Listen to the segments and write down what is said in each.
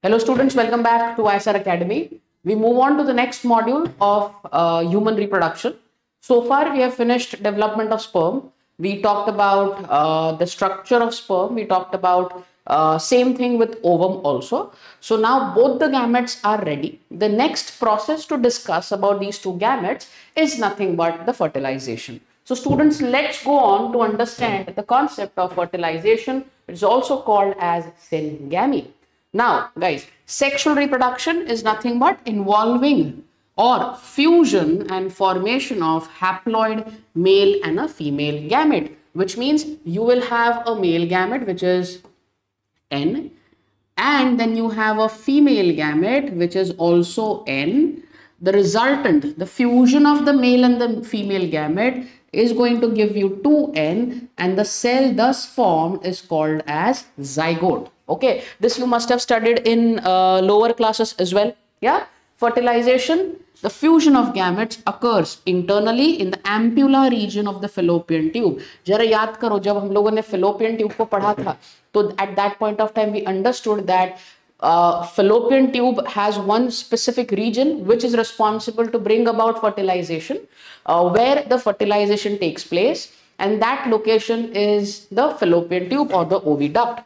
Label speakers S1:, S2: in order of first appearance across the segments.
S1: Hello students, welcome back to ISR Academy. We move on to the next module of human reproduction. So far we have finished development of sperm. We talked about the structure of sperm. We talked about same thing with ovum also. So now both the gametes are ready. The next process to discuss about these two gametes is nothing but the fertilization. So students, let's go on to understand the concept of fertilization. It's also called as cell-gamy. Now, guys, sexual reproduction is nothing but involving or fusion and formation of haploid male and a female gamete, which means you will have a male gamete, which is N, and then you have a female gamete, which is also N. The resultant, the fusion of the male and the female gamete is going to give you 2N, and the cell thus formed is called as zygote. Okay, this you must have studied in lower classes as well. Yeah, fertilization, the fusion of gametes occurs internally in the ampulla region of the fallopian tube. जरा याद करो जब हम लोगों ने fallopian tube को पढ़ा था, तो at that point of time we understood that fallopian tube has one specific region which is responsible to bring about fertilization, where the fertilization takes place, and that location is the fallopian tube or the oviduct.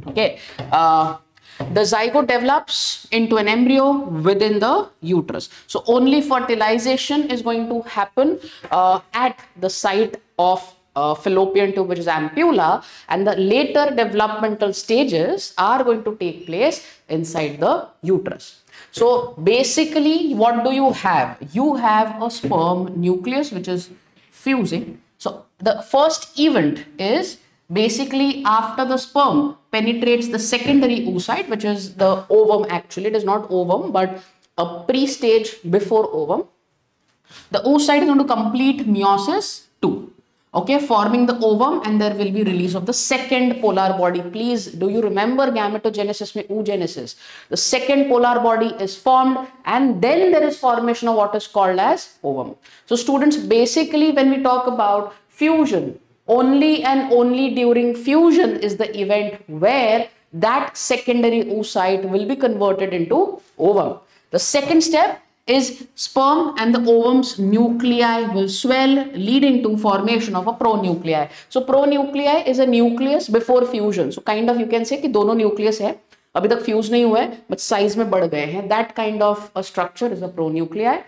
S1: Okay, the zygote develops into an embryo within the uterus. So only fertilization is going to happen at the site of fallopian tube, which is ampulla, and the later developmental stages are going to take place inside the uterus. So basically, what do you have? You have a sperm nucleus which is fusing. So the first event is basically after the sperm penetrates the secondary oocyte, which is the ovum. Actually, it is not ovum, but a pre-stage before ovum. The oocyte is going to complete meiosis 2. Okay, forming the ovum, and there will be release of the second polar body. Please, do you remember gametogenesis mein oogenesis? The second polar body is formed, and then there is formation of what is called as ovum. So students, basically when we talk about fusion, only and only during fusion is the event where that secondary oocyte will be converted into ovum. The second step is sperm and the ovum's nuclei will swell, leading to formation of a pronuclei. So pronuclei is a nucleus before fusion. So kind of you can say कि दोनों nucleus है, अभी तक fuse नहीं हुआ है, but size में बढ़ गए हैं. That kind of a structure is a pronuclei.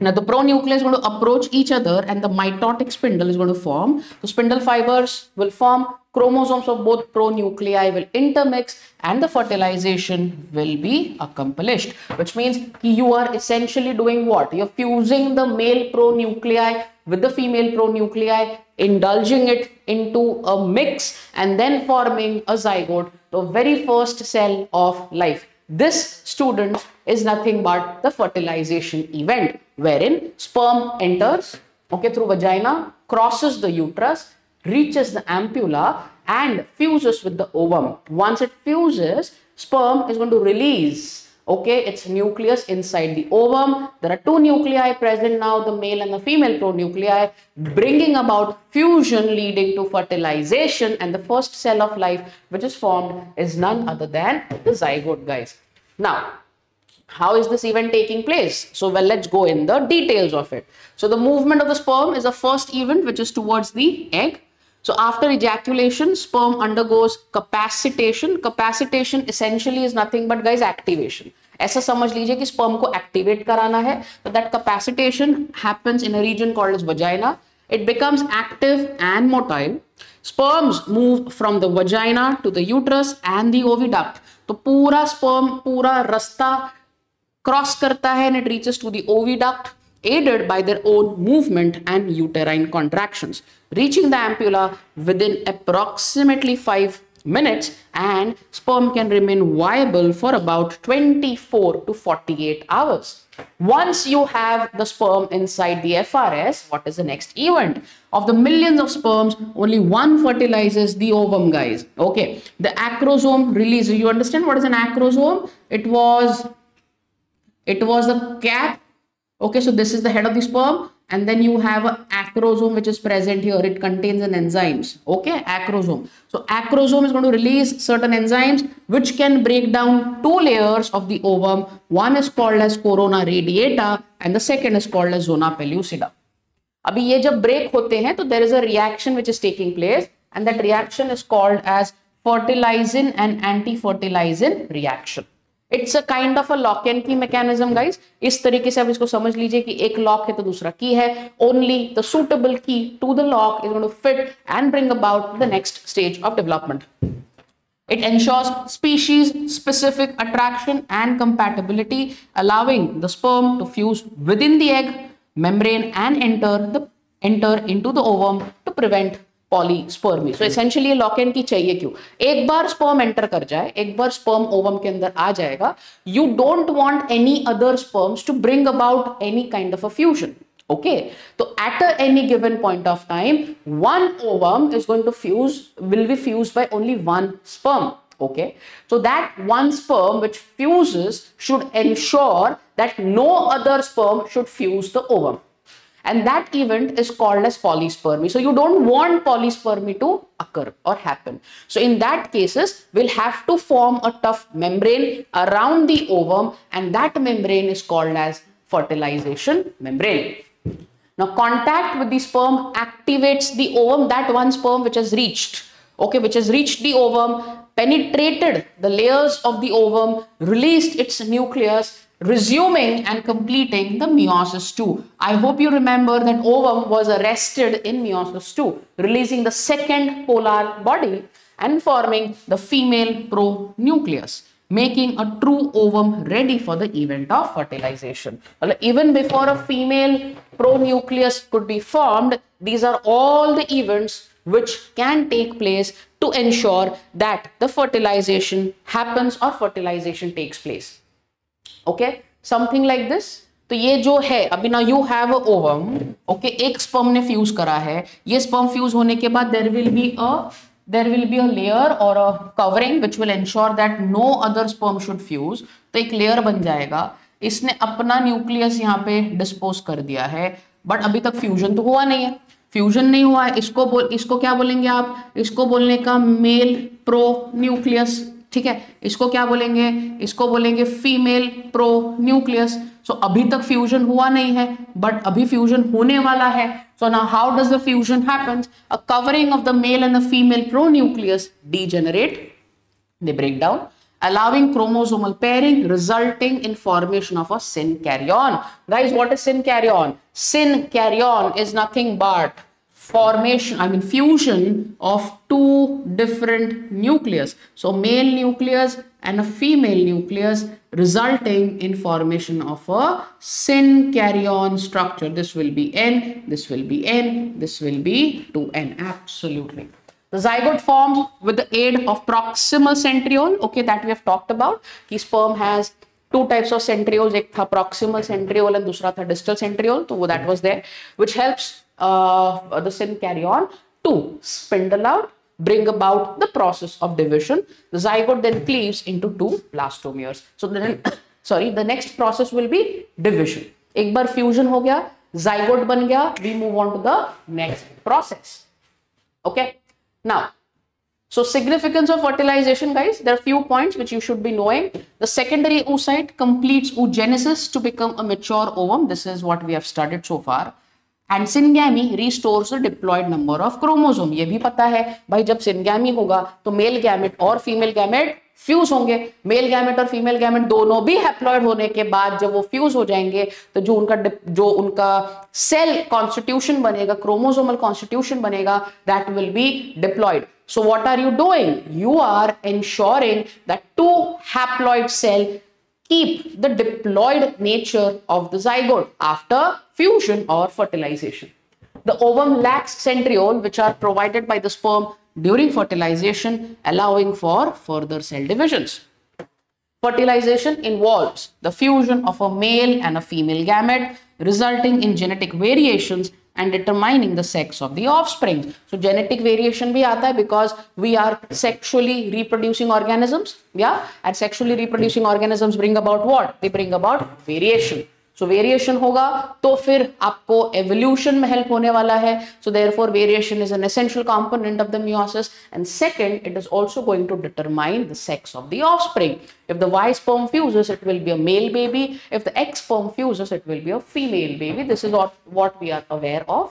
S1: Now the pronuclei is going to approach each other and the mitotic spindle is going to form. So spindle fibers will form, chromosomes of both pronuclei will intermix, and the fertilization will be accomplished. Which means you are essentially doing what? You're fusing the male pronuclei with the female pronuclei, indulging it into a mix, and then forming a zygote, the very first cell of life. This, student, is nothing but the fertilization event, wherein sperm enters, okay, through vagina, crosses the uterus, reaches the ampulla, and fuses with the ovum. Once it fuses, sperm is going to release, okay, its nucleus inside the ovum. There are two nuclei present now, the male and the female pronuclei, bringing about fusion, leading to fertilization, and the first cell of life which is formed is none other than the zygote, guys. Now, how is this event taking place? So, well, let's go in the details of it. So, the movement of the sperm is the first event which is towards the egg. So, after ejaculation, sperm undergoes capacitation. Capacitation essentially is nothing but, guys, activation. ऐसा समझ लीजिए कि sperm को activate कराना है. So, that capacitation happens in a region called as vagina. It becomes active and motile. Sperms move from the vagina to the uterus and the oviduct. तो पूरा sperm पूरा रास्ता क्रॉस करता है and it reaches to the oviduct, aided by their own movement and uterine contractions, reaching the ampulla within approximately 5 minutes, and sperm can remain viable for about 24 to 48 hours. Once you have the sperm inside the FRS, what is the next event? Of the millions of sperms, only one fertilizes the ovum, guys. Okay, the acrosome releases. You understand what is an acrosome? It was the cap. Okay, so this is the head of the sperm. and then you have an acrosome which is present here. It contains an enzymes. Okay, acrosome. So acrosome is going to release certain enzymes which can break down two layers of the ovum. One is called as corona radiata and the second is called as zona pellucida. अभी ये जब break होते हैं तो there is a reaction which is taking place and that reaction is called as fertilizing and anti-fertilizing reaction. It's a kind of a lock and key mechanism, guys. इस तरीके से आप इसको समझ लीजिए कि एक lock है तो दूसरा key है. Only the suitable key to the lock is going to fit and bring about the next stage of development. It ensures species specific attraction and compatibility, allowing the sperm to fuse within the egg membrane and enter into the ovum to prevent polyspermy. So essentially lock and की चाहिए क्यों? एक बार sperm enter कर जाए, एक बार sperm ovum के अंदर आ जाएगा, you don't want any other sperms to bring about any kind of a fusion. Okay, so at any given point of time, one ovum is going to will be fused by only one sperm. Okay, so that one sperm which fuses should ensure that no other sperm should fuse the ovum. And that event is called as polyspermy. So you don't want polyspermy to occur or happen. So in that cases, we'll have to form a tough membrane around the ovum, and that membrane is called as fertilization membrane. Now contact with the sperm activates the ovum, that one sperm which has reached, okay, which has reached the ovum, penetrated the layers of the ovum, released its nucleus, resuming and completing the meiosis 2. I hope you remember that ovum was arrested in meiosis 2, releasing the second polar body and forming the female pronucleus, making a true ovum ready for the event of fertilization. Even before a female pronucleus could be formed, these are all the events which can take place to ensure that the fertilization happens or fertilization takes place. Okay, something like this. तो ये जो है अभी ना, you have a ovum, okay, एक sperm ने fuse करा है, ये sperm fuse होने के बाद there will be a layer or a covering which will ensure that no other sperm should fuse. तो एक layer बन जाएगा. इसने अपना न्यूक्लियस यहाँ पे डिस्पोज कर दिया है, बट अभी तक फ्यूजन तो हुआ नहीं है. फ्यूजन नहीं हुआ है, इसको क्या बोलेंगे आप? इसको बोलने का मेल प्रो न्यूक्लियस. ठीक है, इसको क्या बोलेंगे? इसको बोलेंगे फीमेल प्रो न्यूक्लियस. सो अभी तक फ्यूजन हुआ नहीं है, बट अभी फ्यूजन होने वाला है. So now how does the fusion happens? A covering of the male and the female pronucleus degenerate, they break down, allowing chromosomal pairing, resulting in formation of a synkaryon. Guys, what is synkaryon? Synkaryon is nothing but fusion of two different nucleus. So male nucleus and a female nucleus, resulting in formation of a synkaryon structure. This will be N, this will be N, this will be 2N. Absolutely. The zygote forms with the aid of proximal centriole, okay, that we have talked about. Ki sperm has two types of centrioles, एक था proximal centriole and दूसरा था distal centriole, so that was there, which helps the synkaryon to spindle out, bring about the process of division. The zygote then cleaves into two blastomeres. So then, the next process will be division. एक बार fusion हो गया, zygote बन गया, we move on to the next process. Okay. Now, so significance of fertilization, guys, there are few points which you should be knowing. The secondary oocyte completes oogenesis to become a mature ovum. This is what we have studied so far. And syngamy restores the diploid number of chromosome. ये भी पता है भाई, जब syngamy होगा तो male gamete और female gamete fuse होंगे. मेल गैमेट और फीमेल गैमेट दोनों भी हैप्लॉइड होने के बाद जब वो फ्यूज हो जाएंगे तो जो उनका सेल कॉन्स्टिट्यूशन बनेगा, क्रोमोसोमल कॉन्स्टिट्यूशन बनेगा, that will be diploid. So what are you doing? You are ensuring that two haploid cell keep the diploid nature of the zygote after fusion or fertilization. The ovum lacks centriole, which are provided by the sperm during fertilization, allowing for further cell divisions. Fertilization involves the fusion of a male and a female gamete, resulting in genetic variations and determining the sex of the offspring. So genetic variation bhi aata hai because we are sexually reproducing organisms, yeah, and sexually reproducing organisms bring about what? They bring about variation. So variation होगा तो फिर आपको evolution में help होने वाला है. So therefore variation is an essential component of the meiosis. And second, it is also going to determine the sex of the offspring. If the Y sperm fuses, it will be a male baby. If the X sperm fuses, it will be a female baby. This is what we are aware of.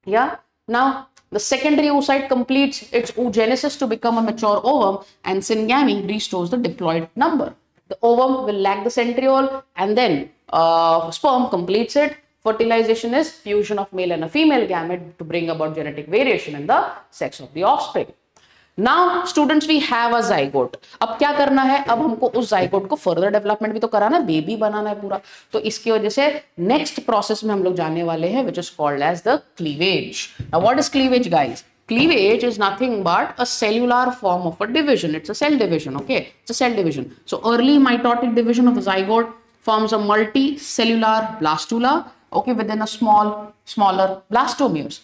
S1: Yeah. Now, the secondary oocyte completes its oogenesis to become a mature ovum, and syngamy restores the diploid number. The ovum will lack the centriole, and then sperm completes it. Fertilization is fusion of male and a female gamete to bring about genetic variation in the sex of the offspring. Now, students, we have a zygote. अब क्या करना है? अब हमको उस zygote को further development भी तो कराना है, बेबी बनाना है पूरा. तो इसकी वजह से next process में हम लोग जाने वाले हैं, which is called as the cleavage. Now, what is cleavage, guys? Cleavage is nothing but a cellular form of a division. It's a cell division, okay? It's a cell division. So, early mitotic division of the zygote forms a multicellular blastula, okay, within a smaller blastomeres.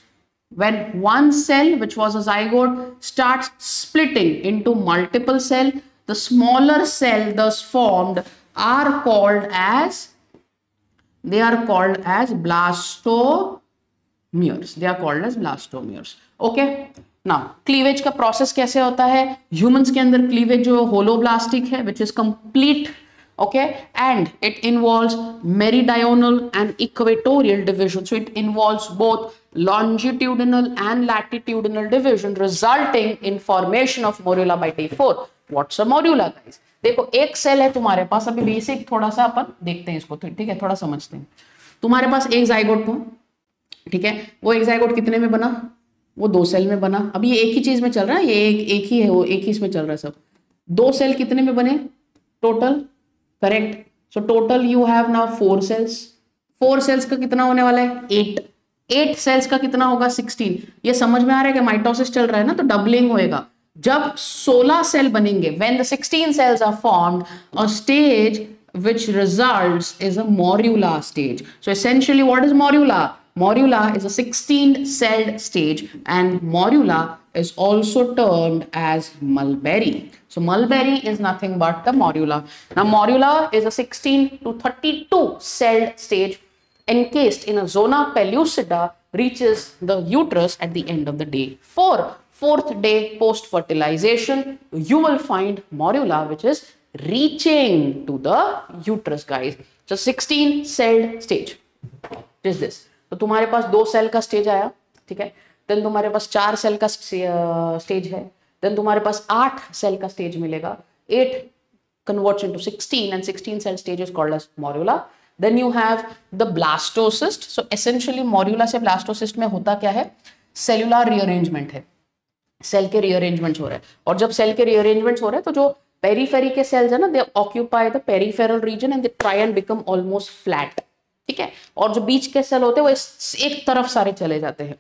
S1: When one cell, which was a zygote, starts splitting into multiple cells, the smaller cell thus formed are called as blastomeres. They are called as blastomeres. Okay. Now, cleavage का process कैसे होता है? Humans के अंदर cleavage जो holoblastic है, which is complete. Okay, and it involves meridional and equatorial division. So it involves both longitudinal and latitudinal division, resulting in formation of morula by T4. What's a morula, guys? देखो, एक cell है तुम्हारे पास. अभी basic थोड़ा सा अपन देखते हैं इसको, ठीक है, थोड़ा समझते हैं. तुम्हारे पास एक जाइगोट था, ठीक है. वो एक जाइगोट कितने में बना? वो 2 सेल में बना. अभी ये एक ही चीज में चल रहा है, ये एक ही है, वो एक ही इसमें चल रहा है सब. 2 सेल कितने में बने total? Correct. So total you have now 4 cells. 4 cells का कितना होने वाला है? 8 सेल्स का कितना होगा? 16. ये समझ में आ रहा है कि माइटोसिस चल रहा है ना, तो डबलिंग होएगा. जब 16 सेल बनेंगे, when the 16 cells are formed, a stage which results is a morula stage. So essentially, what is morula? Morula is a 16-celled stage, and morula is also termed as mulberry. So mulberry is nothing but the morula. Now morula is a 16 to 32-celled stage encased in a zona pellucida, reaches the uterus at the end of the day 4. 4th day post fertilization, you will find morula which is reaching to the uterus, guys. So 16-celled stage is this. तो तुम्हारे पास 2 cell का stage आया, ठीक है. Then तुम्हारे पास 4 cell का stage है. Then तुम्हारे पास 8 सेल का स्टेज मिलेगा. 8 converts into 16 and 16 cell stage is called as morula. Then you have the blastocyst. So essentially morula से blastocyst में होता क्या है? सेलुलर रीअरेंजमेंट है. सेल के रीअरेंजमेंट्स हो रहे हैं, और जब सेल के रीअरेंजमेंट्स हो रहे हैं तो जो पेरीफेरी के सेल्स है ना, they occupy the peripheral region and they try and become almost flat, ठीक है. और जो बीच के सेल होते हैं वो एक तरफ सारे चले जाते हैं.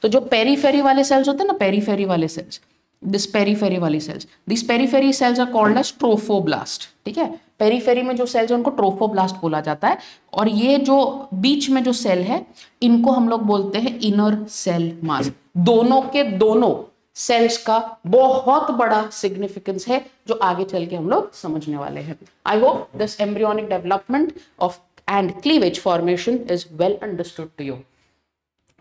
S1: तो जो पेरीफेरी वाले सेल्स होते हैं ना, पेरीफेरी वाले सेल्स, दिस पेरीफेरी वाली cells, this periphery cells are called as trophoblast, ठीक है. पेरीफेरी में जो सेल्स है उनको ट्रोफोब्लास्ट बोला जाता है, और ये जो बीच में जो सेल है इनको हम लोग बोलते हैं इनर सेल मास. दोनों के दोनों सेल्स का बहुत बड़ा सिग्निफिकेंस है जो आगे चल के हम लोग समझने वाले हैं. I hope this embryonic development of and cleavage formation is well understood to you.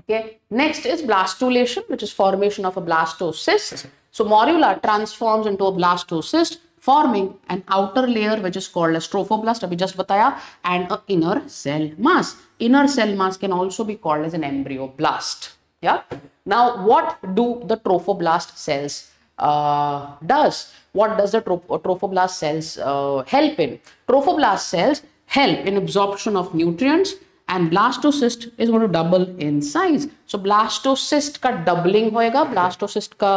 S1: Okay, next is blastulation, which is formation of a blastocyst. So morula transforms into a blastocyst, forming an outer layer which is called as trophoblast, abhi just bataya, and a inner cell mass. Inner cell mass can also be called as an embryoblast. Yeah. Now, what do the trophoblast cells does? What does the trophoblast cells help in? Trophoblast cells help in absorption of nutrients, and blastocyst is going to double in size. So blastocyst का doubling होएगा, blastocyst का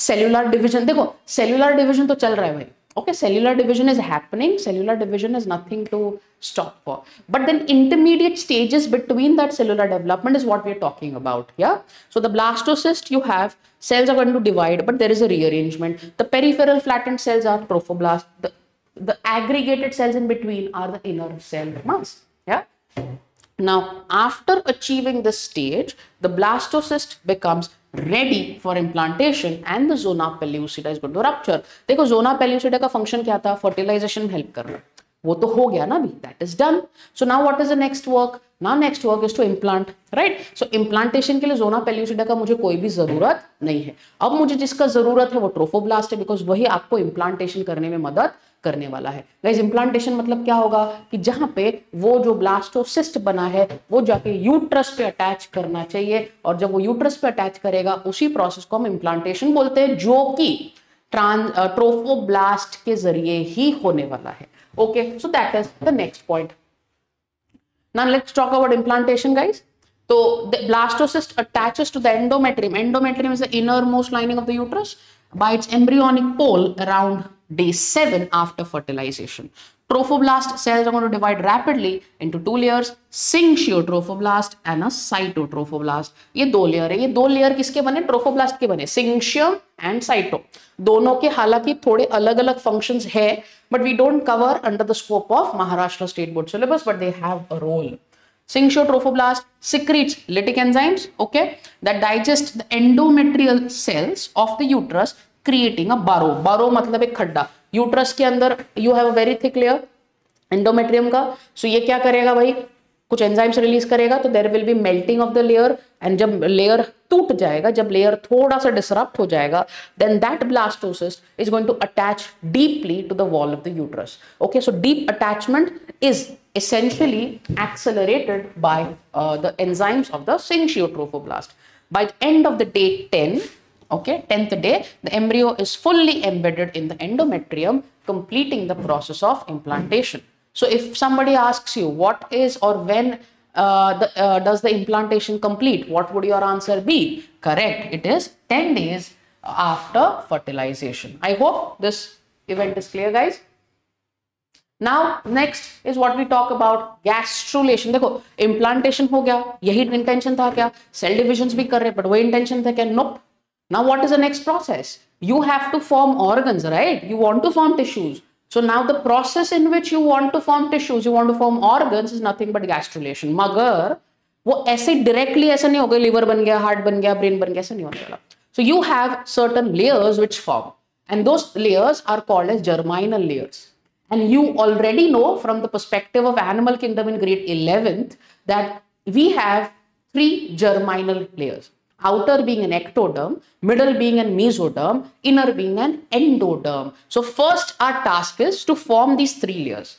S1: cellular division, देखो cellular division तो चल रहा है भाई, okay, cellular division is happening, cellular division is nothing to stop for, but then intermediate stages between that cellular development is what we are talking about. Yeah, so the blastocyst, you have cells are going to divide, but there is a rearrangement. The peripheral flattened cells are trophoblast, the aggregated cells in between are the inner cell mass. Yeah. Now, after achieving this stage, the blastocyst becomes ready for implantation, and the zona pellucida is going to rupture. देखो zona pellucida का function क्या था? Fertilization help करना. वो तो हो गया ना अभी, that is done. So now what is the next work? Now next work is to implant, right? So implantation के लिए ज़ोना पेल्यूसिडा का मुझे कोई भी जरूरत नहीं है. अब मुझे जिसका जरूरत है वो ट्रोफोब्लास्ट है, बिकॉज वही आपको इम्प्लांटेशन करने में मदद करने वाला है. गाइस, इम्प्लांटेशन मतलब क्या होगा कि जहां पे वो जो ब्लास्टोसिस्ट बना है वो जाके यूट्रस पे अटैच करना चाहिए, और जब वो यूट्रस पे अटैच करेगा उसी प्रोसेस को हम इम्प्लांटेशन बोलते हैं, जो कि ट्रोफोब्लास्ट के जरिए ही होने वाला है. Okay, so that is the next point. Now let's talk about implantation, guys. So the blastocyst attaches to the endometrium. Endometrium is the innermost lining of the uterus by its embryonic pole around day 7 after fertilization. Trophoblast cells are going to divide rapidly into two layers, syncytotrophoblast and a cytotrophoblast. ये दो layer है. ये दो layer किसके बने? Trophoblast के बने, syncytium and cyto. दोनों के हालांकि थोड़े अलग अलग फंक्शंस है, but we don't cover under the scope of Maharashtra State Board syllabus, but they have a role. Syncytotrophoblast secretes lytic enzymes, okay, that digest the endometrial cells of the uterus, creating a burrow. Burrow मतलब एक खड्डा. Uterus के अंदर you have a very thick layer endometrium का. So ये क्या करेगा भाई? कुछ एंजाइम्स रिलीज करेगा, तो there will be melting of the layer, and जब लेयर टूट जाएगा, जब लेयर थोड़ा सा डिसरप्ट हो जाएगा, then that blastocyst is going to attach deeply to the wall of the uterus. Okay, so deep attachment is essentially accelerated by the enzymes of the syncytotrophoblast. By the end of the day 10, okay, 10th day, the embryo is fully embedded in the endometrium, completing the process of implantation. So if somebody asks you what is or when does the implantation complete, what would your answer be? Correct, it is 10 days after fertilization. I hope this event is clear, guys. Now next is what we talk about gastrulation. देखो, implantation हो गया, यही intention था क्या? Cell divisions भी कर रहे, but वही intention था क्या? Nope. Now what is the next process? You have to form organs, right? You want to form tissues. So now the process in which you want to form tissues, you want to form organs, is nothing but gastrulation. मगर वो ऐसे directly ऐसा नहीं होगा, liver बन गया, heart बन गया, brain बन गया, ऐसा नहीं होने वाला. So you have certain layers which form, and those layers are called as germinal layers. And you already know from the perspective of animal kingdom in grade 11th that we have three germinal layers. Outer being an ectoderm, middle being an mesoderm, inner being an endoderm. So first our task is to form these three layers.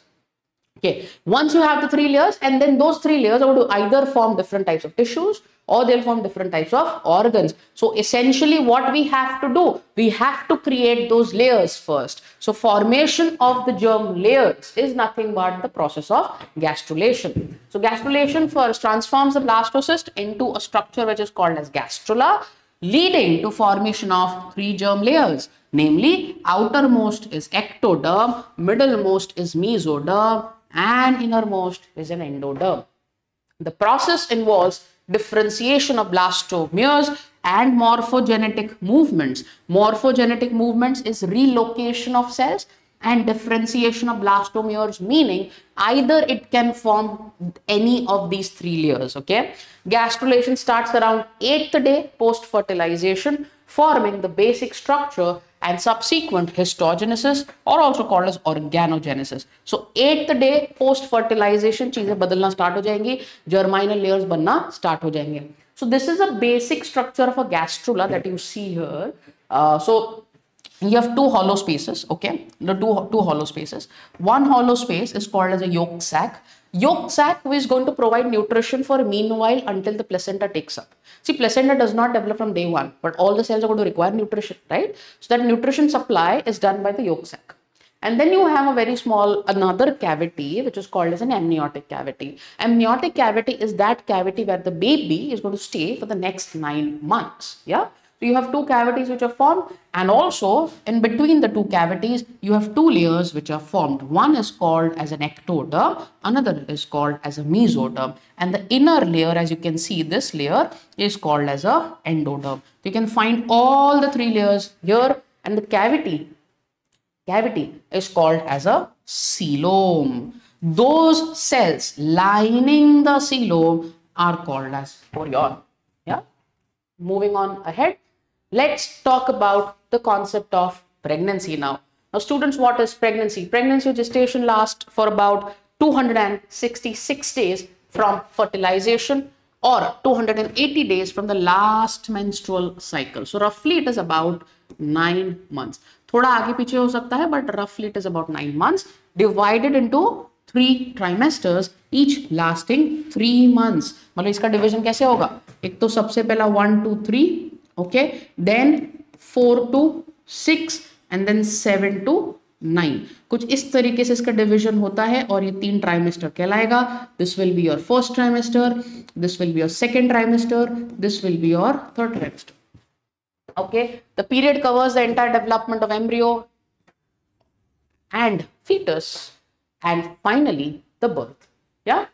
S1: Okay, once you have the three layers, and then those three layers are going to either form different types of tissues or they'll form different types of organs. So essentially what we have to do, we have to create those layers first. So formation of the germ layers is nothing but the process of gastrulation. So gastrulation first transforms the blastocyst into a structure which is called as gastrula, leading to formation of three germ layers. Namely, outermost is ectoderm, middlemost is mesoderm, and innermost is an endoderm. The process involves differentiation of blastomeres and morphogenetic movements. Morphogenetic movements is relocation of cells, and differentiation of blastomeres meaning either it can form any of these three layers. Okay, gastrulation starts around 8th day post fertilization, forming the basic structure and subsequent histogenesis, or also called as organogenesis. So 8th day post fertilization चीजें बदलना start हो जाएंगी, germinal layers बनना start हो जाएंगे. So this is a basic structure of a gastrula that you see here. So you have two hollow spaces, okay? The two hollow spaces. One hollow space is called as a yolk sac. Yolk sac is going to provide nutrition for meanwhile until the placenta takes up. See, placenta does not develop from day one, but all the cells are going to require nutrition, right? So that nutrition supply is done by the yolk sac. And then you have a very small another cavity which is called as an amniotic cavity. Amniotic cavity is that cavity where the baby is going to stay for the next 9 months. Yeah. So you have two cavities which are formed, and also in between the two cavities you have two layers which are formed. One is called as an ectoderm, another is called as a mesoderm, and the inner layer, as you can see, this layer is called as a endoderm. You can find all the three layers here, and the cavity is called as a coelom. Those cells lining the coelom are called as chorion. Yeah. Moving on ahead, let's talk about the concept of pregnancy now. Now students, what is pregnancy? Pregnancy or gestation lasts for about 266 days from fertilization or 280 days from the last menstrual cycle. So roughly it is about 9 months. थोड़ा आगे पीछे हो सकता है, but roughly it is about 9 months divided into 3 trimesters, each lasting 3 months. मतलब इसका division कैसे होगा? एक तो सबसे पहला 1 to 3, okay, then 4 to 6 and then 7 to 9. कुछ इस तरीके से इसका डिवीजन होता है और ये 3 ट्राइमेस्टर कहलाएगा. This will be your first trimester, this will be your second trimester, this will be your third trimester. Okay, the period covers the entire development of embryo and fetus and finally the birth. Yeah.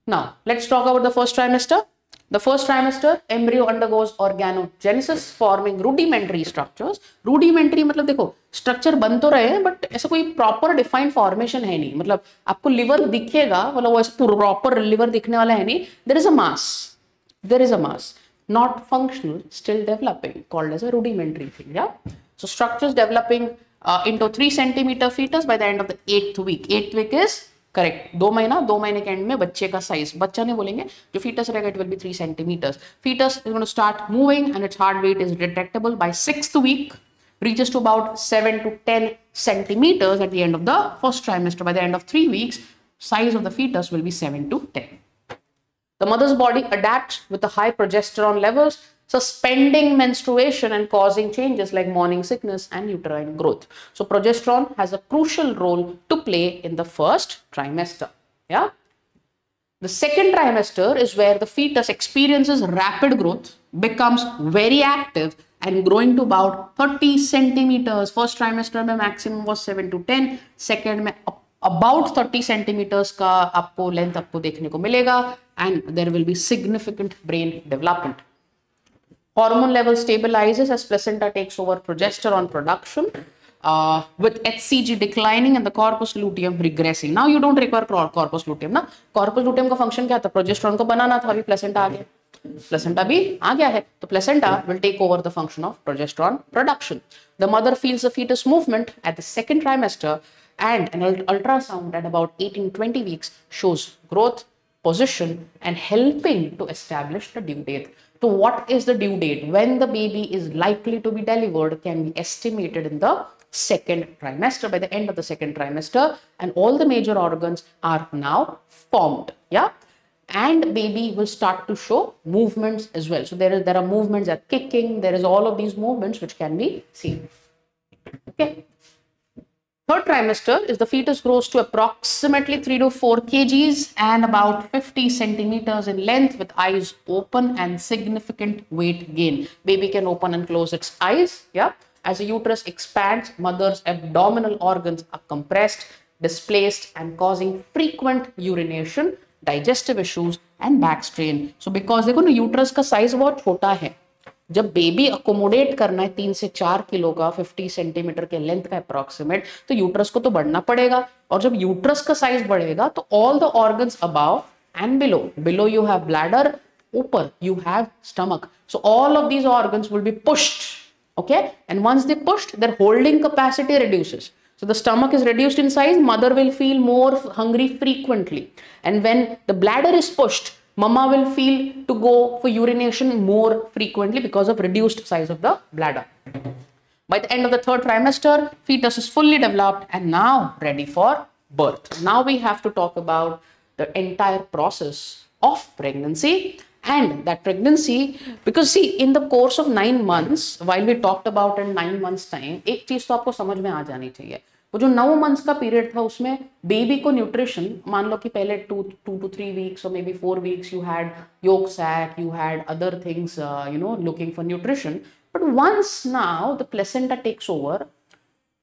S1: Now let's talk about the first trimester. The first trimester, embryo undergoes organogenesis, forming rudimentary structures. Rudimentary मतलब देखो structure बन तो रहे हैं but ऐसा कोई proper defined formation है नहीं. मतलब आपको लिवर दिखेगा, मतलब वो ऐसा प्रॉपर लिवर दिखने वाला है नहीं. There is a mass. There is a mass. Not functional, still developing, called as a rudimentary thing. Yeah. So structures developing into 3 centimeter fetus by the end of the 8th week. 8th week is correct. 2 महीने के and में बच्चे का size, बच्चा नहीं बोलेंगे, जो fetus रहेगा it will be 3 centimeters. Fetus is going to start moving and its heart rate is detectable by 6th week, reaches to about 7 to 10 centimeters at the end of the first trimester. By the end of 3 weeks, size of the fetus will be 7 to 10. The mother's body adapts with the high progesterone levels, suspending menstruation and causing changes like morning sickness and uterine growth. So progesterone has a crucial role to play in the first trimester. Yeah. The second trimester is where the fetus experiences rapid growth, becomes very active and growing to about 30 centimeters. First trimester में maximum was 7 to 10. Second में about 30 centimeters का आपको length आपको देखने को मिलेगा and there will be significant brain development. Hormone level stabilizes as placenta takes over progesterone production with HCG declining and the corpus luteum regressing. Now you don't require corpus luteum ना. Corpus luteum का function क्या था? Progesterone को बनाना था, अभी placenta आ गया. Placenta भी आ गया है, तो placenta will take over the function of progesterone production. The mother feels the fetus movement at the second trimester and an ultrasound at about 18-20 weeks shows growth, position and helping to establish the due date. So what is the due date? When the baby is likely to be delivered can be estimated in the second trimester, by the end of the second trimester, and all the major organs are now formed. Yeah. And baby will start to show movements as well. So there are movements that kicking, there is all of these movements which can be seen. Okay. Third trimester is the fetus grows to approximately 3 to 4 kgs and about 50 centimeters in length with eyes open and significant weight gain. Baby can open and close its eyes. Yeah. As the uterus expands, mother's abdominal organs are compressed, displaced and causing frequent urination, digestive issues and back strain. So because देखो ना uterus का size बहुत छोटा है, जब baby accommodate करना है 3 से 4 किलो का 50 सेंटीमीटर के लेंथ का अप्रोक्सीमेट, तो यूट्रस को तो बढ़ना पड़ेगा, और जब यूट्रस का साइज बढ़ेगा तो all the organs above and below you have bladder, ऊपर you have stomach, so all of these organs will be pushed. Okay, and once they pushed, their holding capacity reduces. So the stomach is reduced in size, mother will feel more hungry frequently. And when the bladder is pushed, mama will feel to go for urination more frequently because of reduced size of the bladder. By the end of the third trimester, fetus is fully developed and now ready for birth. Now we have to talk about the entire process of pregnancy. And that pregnancy, because see, in the course of 9 months, while we talked about in 9 months time, एक चीज तो आपको समझ में आ जानी चाहिए. वो जो 9 months का पीरियड था उसमें बेबी को न्यूट्रिशन, मान लो कि पहले 2 to 3 weeks or maybe 4 weeks you had yolk sac, you had other things, looking for nutrition. But once now the placenta takes over,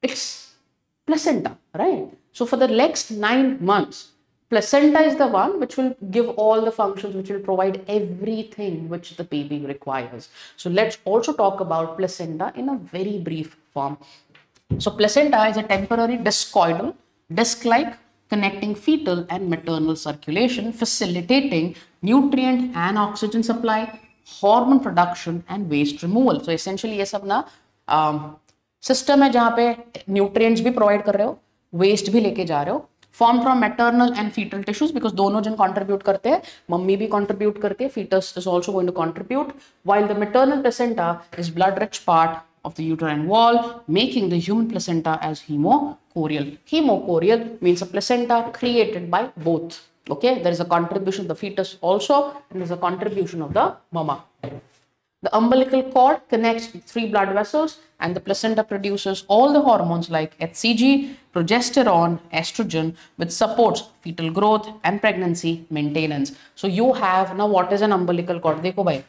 S1: it's placenta, right? So for the next 9 months, placenta is the one which will give all the functions, which will provide everything which the baby requires. So let's also talk about placenta in a very brief form. So placenta is a temporary discoidal, disc-like, connecting fetal and maternal circulation, facilitating nutrient and oxygen supply, hormone production and waste removal. So essentially ये सब ना system है जहां पे nutrients भी provide कर रहे हो, वेस्ट भी लेके जा रहे हो. Form from maternal and fetal tissues, because दोनों जन कंट्रीब्यूट करते हैं, मम्मी भी कंट्रीब्यूट करती है, fetus is also going to contribute, while the maternal placenta is blood rich part of the uterine wall, making the human placenta as hemocorial. Hemocorial means a placenta created by both. Okay, there is a contribution of the fetus also, and there is a contribution of the mama. The umbilical cord connects three blood vessels, and the placenta produces all the hormones like HCG, progesterone, estrogen, which supports fetal growth and pregnancy maintenance. So you have now what is an umbilical cord? देखो भाई,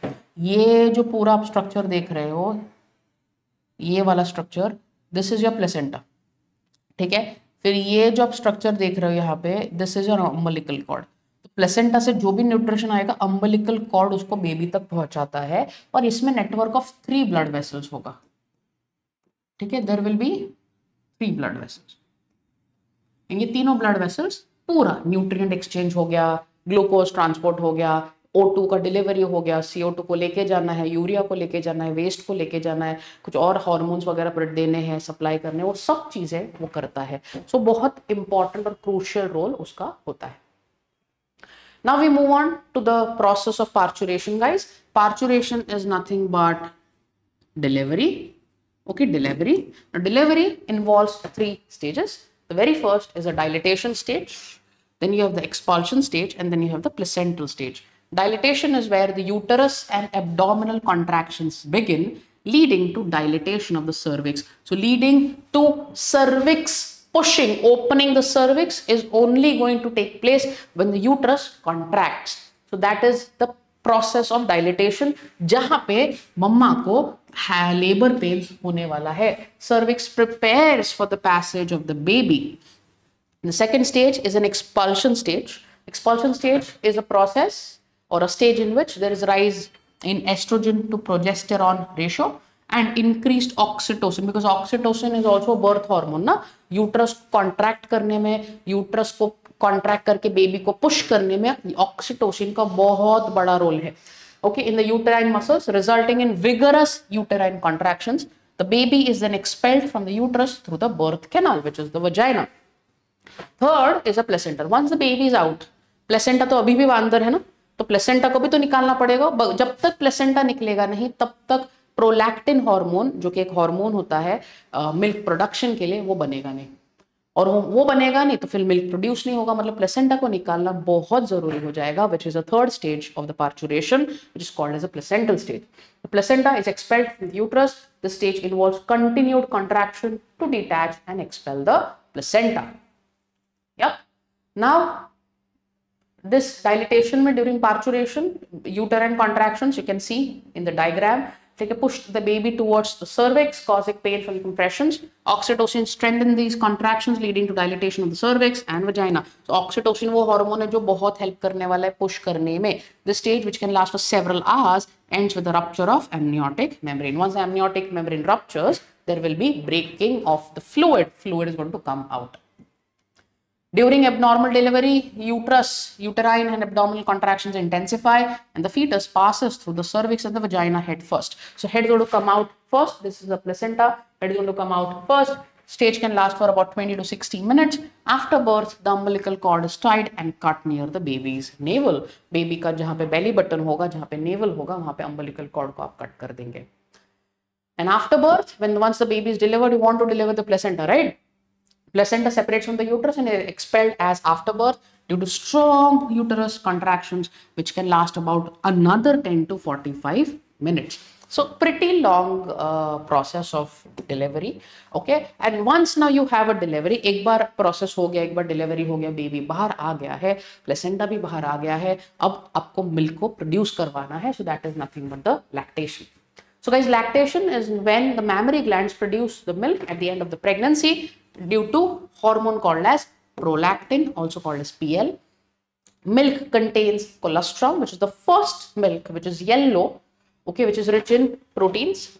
S1: ये जो पूरा structure देख रहे हो, ये वाला structure, this is your placenta. ठीक है, फिर ये जो आप स्ट्रक्चर देख रहे हो यहाँ पे, this is your umbilical cord. तो प्लेसेंटा से जो भी न्यूट्रिशन आएगा, अम्बिलिकल कॉर्ड उसको बेबी तक पहुंचाता है, और इसमें नेटवर्क ऑफ 3 ब्लड वेसल्स होगा. ठीक है, there will be 3 blood vessels. ये तीनों ब्लड वेसल्स पूरा न्यूट्रिएंट एक्सचेंज हो गया, ग्लूकोज ट्रांसपोर्ट हो गया, O2 का डिलीवरी हो गया, CO2 को लेके जाना है, यूरिया को लेके जाना है, वेस्ट को लेके जाना है, कुछ और हार्मोन्स वगैरह देने हैं, सप्लाई करने, वो सब चीजें वो करता है. सो बहुत इंपॉर्टेंट और क्रूशियल रोल उसका होता है. Now we move on to the process of parturition guys. Parturition is nothing but delivery. Okay, delivery. Now delivery involves 3 stages. The very first is a dilatation stage, then you have the expulsion stage, and then you have the placental stage. Dilatation is where the uterus and abdominal contractions begin, leading to dilatation of the cervix. So leading to cervix pushing, opening the cervix is only going to take place when the uterus contracts. So that is the process of dilatation, जहां पे मम्मा को labor pains होने वाला है. Cervix prepares for the passage of the baby. The second stage is an expulsion stage. Expulsion stage is a process or a stage in which there is rise in estrogen to progesterone ratio and increased oxytocin, because oxytocin is also a birth hormone ना. Uterus contract करने में, uterus को contract करके baby को push करने में oxytocin का बहुत बड़ा रोल है. Okay, in the uterine muscles, resulting in vigorous uterine contractions, the baby is then expelled from the uterus through the birth canal, which is the vagina. Third is a placenta. Once the baby is out, placenta तो अभी भी अंदर है ना, तो placenta को भी तो निकालना पड़ेगा. जब तक प्लेसेंटा निकलेगा नहीं, तब तक प्रोलैक्टिन हार्मोन, जो कि एक हार्मोन होता है मिल्क प्रोडक्शन के लिए, वो बनेगा नहीं. और वो बनेगा नहीं तो फिर मिल्क प्रोड्यूस नहीं होगा. मतलब प्लेसेंटा को निकालना बहुत जरूरी हो जाएगा, which is a third stage of the parturition, which is called as a placental stage. The placenta is expelled from the uterus. This stage involves continued contraction to detach and expel the placenta. Yep. Now, this dilatation में during parturition, uterine contractions, you can see in the diagram, take a push the baby towards the cervix, causing painful compressions. Oxytocin strengthens these contractions, leading to dilatation of the cervix and vagina. So oxytocin वो hormone है जो बहुत help करने वाला है push करने में. This stage, which can last for several hours, ends with the rupture of amniotic membrane. Once the amniotic membrane ruptures, there will be breaking of the fluid. Fluid is going to come out. During abnormal delivery, uterine and abdominal contractions intensify, and the fetus passes through the cervix and the vagina head first. So head is going to come out first. This is the placenta. Head is going to come out first. Stage can last for about 20 to 60 minutes. After birth, the umbilical cord is tied and cut near the baby's navel. Baby का जहाँ पे belly button होगा, जहाँ पे navel होगा, वहाँ पे umbilical cord को आप cut कर देंगे. And after birth, once the baby is delivered, you want to deliver the placenta, right? Placenta separates from the uterus and is expelled as afterbirth due to strong uterus contractions, which can last about another 10 to 45 minutes. So pretty long process of delivery. Okay, and once now you have a delivery, एक बार process हो गया, एक बार delivery हो गया, baby बाहर आ गया है, placenta भी बाहर आ गया है, अब आपको milk को produce करवाना है. So that is nothing but the lactation. So guys, lactation is when the mammary glands produce the milk at the end of the pregnancy due to hormone called as prolactin, also called as PL. Milk contains colostrum, which is the first milk, which is yellow, okay, which is rich in proteins,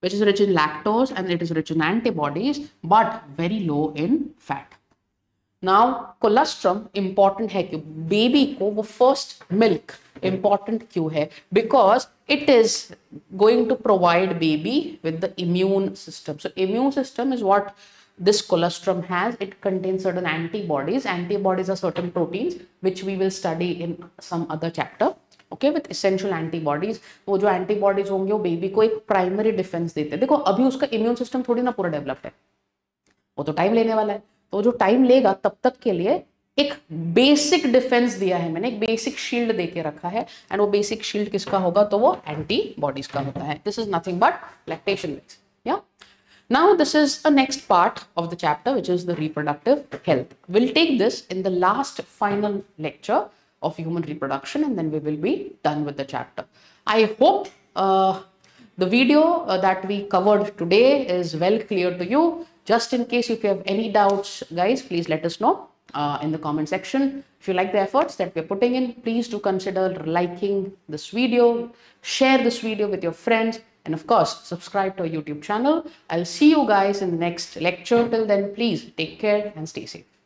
S1: which is rich in lactose, and it is rich in antibodies, but very low in fat. Now colostrum important है क्यों? Baby को वो first milk important क्यों है? Because it is going to provide baby with the immune system. So immune system is what this colostrum has. It contains certain antibodies. Antibodies are certain proteins which we will study in some other chapter. Okay, with essential antibodies. वो जो antibodies होंगे वो baby को एक primary defence देते हैं. देखो अभी उसका इम्यून सिस्टम थोड़ी ना पूरा डेवलप्ड है, वो तो टाइम लेने वाला है. तो जो टाइम लेगा तब तक के लिए एक बेसिक डिफेंस दिया है मैंने, एक बेसिक शील्ड देके रखा है. एंड वो बेसिक शील्ड किसका होगा? तो वो एंटीबॉडीज का होता है. This is nothing but lactation vaccine. या now this is the next part of the chapter, which is the reproductive health. We'll take this in the last final lecture of human reproduction, and then we will be done with the chapter. I hope the video that we covered today is well clear to you. Just in case if you have any doubts, guys, please let us know in the comment section. If you like the efforts that we're putting in, please do consider liking this video, share this video with your friends, and of course, subscribe to our YouTube channel. I'll see you guys in the next lecture. Till then, please take care and stay safe.